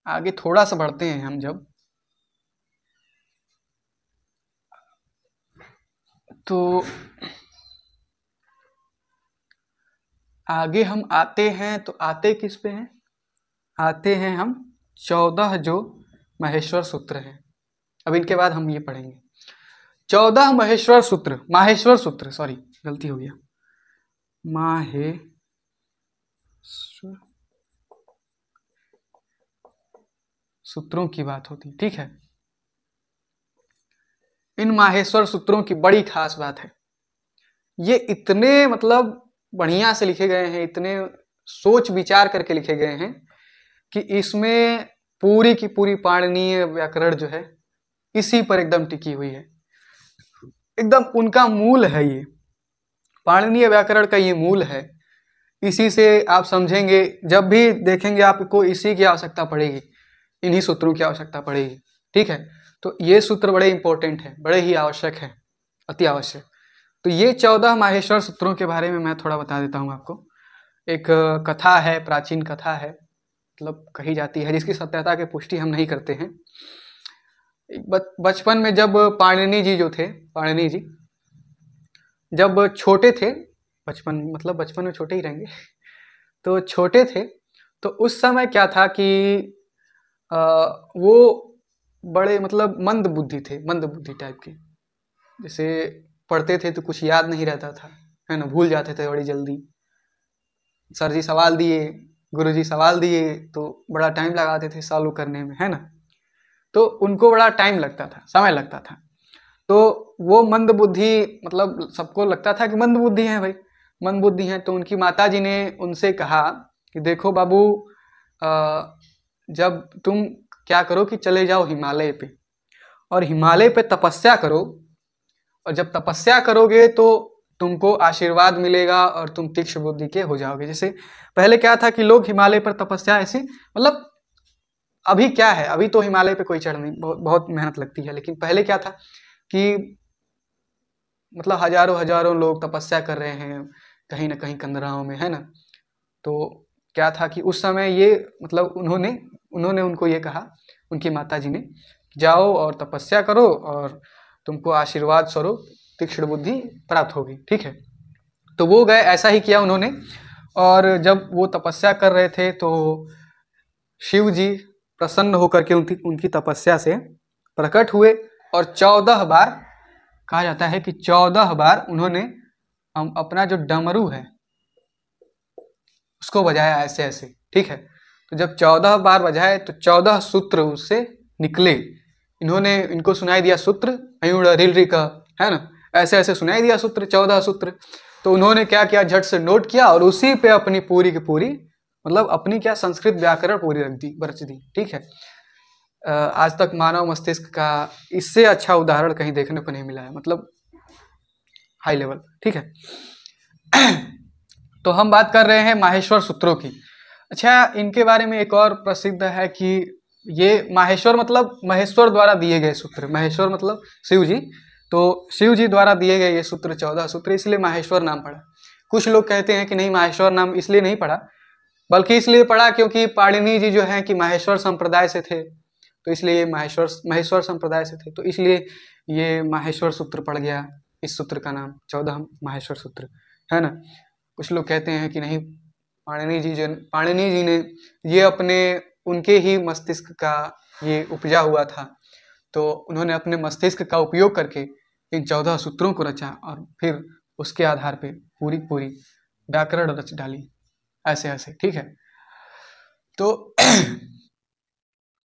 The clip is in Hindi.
आगे थोड़ा सा बढ़ते हैं हम जब, तो आगे हम आते हैं, तो आते किस पे हैं, आते हैं हम 14 जो माहेश्वर सूत्र हैं। अब इनके बाद हम ये पढ़ेंगे 14 माहेश्वर सूत्र, सॉरी गलती हो गया, माहेश्वर सूत्रों की बात होती, ठीक है। इन माहेश्वर सूत्रों की बड़ी खास बात है, ये इतने मतलब बढ़िया से लिखे गए हैं, इतने सोच विचार करके लिखे गए हैं कि इसमें पूरी की पूरी पाणिनीय व्याकरण जो है इसी पर एकदम टिकी हुई है, एकदम उनका मूल है ये, पाणिनीय व्याकरण का ये मूल है। इसी से आप समझेंगे, जब भी देखेंगे आपको इसी की आवश्यकता पड़ेगी, इन्हीं सूत्रों की आवश्यकता पड़ेगी, ठीक है। तो ये सूत्र बड़े इंपॉर्टेंट है, बड़े ही आवश्यक है, अति आवश्यक। तो ये 14 माहेश्वर सूत्रों के बारे में मैं थोड़ा बता देता हूँ आपको। एक कथा है, प्राचीन कथा है, मतलब कही जाती है, जिसकी सत्यता की पुष्टि हम नहीं करते हैं। बचपन में जब पाणिनि जी जो थे, पाणिनि जी जब छोटे थे, बचपन मतलब बचपन में छोटे ही रहेंगे तो छोटे थे, तो उस समय क्या था कि वो बड़े मतलब मंद बुद्धि थे, मंद बुद्धि टाइप के, जैसे पढ़ते थे तो कुछ याद नहीं रहता था, है ना, भूल जाते थे बड़ी जल्दी। सर जी सवाल दिए, गुरुजी सवाल दिए तो बड़ा टाइम लगाते थे सॉल्व करने में, है ना, तो उनको बड़ा टाइम लगता था, समय लगता था। तो वो मंद बुद्धि, मतलब सबको लगता था कि मंद बुद्धि है भाई, मंद बुद्धि है। तो उनकी माता जी ने उनसे कहा कि देखो बाबू, जब तुम क्या करो कि चले जाओ हिमालय पे, और हिमालय पे तपस्या करो, और जब तपस्या करोगे तो तुमको आशीर्वाद मिलेगा और तुम तीक्ष्ण बुद्धि के हो जाओगे। जैसे पहले क्या था कि लोग हिमालय पर तपस्या ऐसे, मतलब अभी क्या है, अभी तो हिमालय पे कोई चढ़ नहीं, बहुत बहुत मेहनत लगती है, लेकिन पहले क्या था कि मतलब हजारों हजारों लोग तपस्या कर रहे हैं कहीं ना कहीं कंदराओं में, है ना। तो क्या था कि उस समय ये मतलब उन्होंने उन्होंने उनको ये कहा, उनकी माता जी ने, जाओ और तपस्या करो और तुमको आशीर्वाद स्वरूप तीक्ष्ण बुद्धि प्राप्त होगी, ठीक है। तो वो गए, ऐसा ही किया उन्होंने। और जब वो तपस्या कर रहे थे तो शिव जी प्रसन्न होकर के उनकी उनकी तपस्या से प्रकट हुए, और 14 बार, कहा जाता है कि 14 बार उन्होंने अपना जो डमरू है उसको बजाया ऐसे ऐसे, ठीक है। तो जब 14 बार बजाए तो 14 सूत्र उससे निकले, इन्होंने इनको सुनाई दिया सूत्र, अयूण रिलरी का, है ना, ऐसे ऐसे सुनाई दिया सूत्र, 14 सूत्र। तो उन्होंने क्या किया, झट से नोट किया और उसी पे अपनी पूरी की पूरी, मतलब अपनी क्या संस्कृत व्याकरण पूरी रख दी, बरच दी, ठीक है। आज तक मानव मस्तिष्क का इससे अच्छा उदाहरण कहीं देखने को नहीं मिला है, मतलब हाई लेवल, ठीक है। तो हम बात कर रहे हैं माहेश्वर सूत्रों की। अच्छा, इनके बारे में एक और प्रसिद्ध है कि ये माहेश्वर मतलब महेश्वर द्वारा दिए गए सूत्र, महेश्वर मतलब शिव जी, तो शिव जी द्वारा दिए गए ये सूत्र 14 सूत्र, इसलिए माहेश्वर नाम पड़ा। कुछ लोग कहते हैं कि नहीं, माहेश्वर नाम इसलिए नहीं पड़ा, बल्कि इसलिए पड़ा क्योंकि पाणिनि जी जो है कि माहेश्वर संप्रदाय से थे, तो इसलिए महेश्वर संप्रदाय से थे, तो इसलिए ये माहेश्वर सूत्र पड़ गया, इस सूत्र का नाम 14 माहेश्वर सूत्र, है ना। कुछ लोग कहते हैं कि नहीं, पाणिनि जी ने ये अपने उनके ही मस्तिष्क का ये उपजा हुआ था, तो उन्होंने अपने मस्तिष्क का उपयोग करके इन 14 सूत्रों को रचा और फिर उसके आधार पे पूरी पूरी व्याकरण रच डाली, ऐसे ऐसे, ठीक है। तो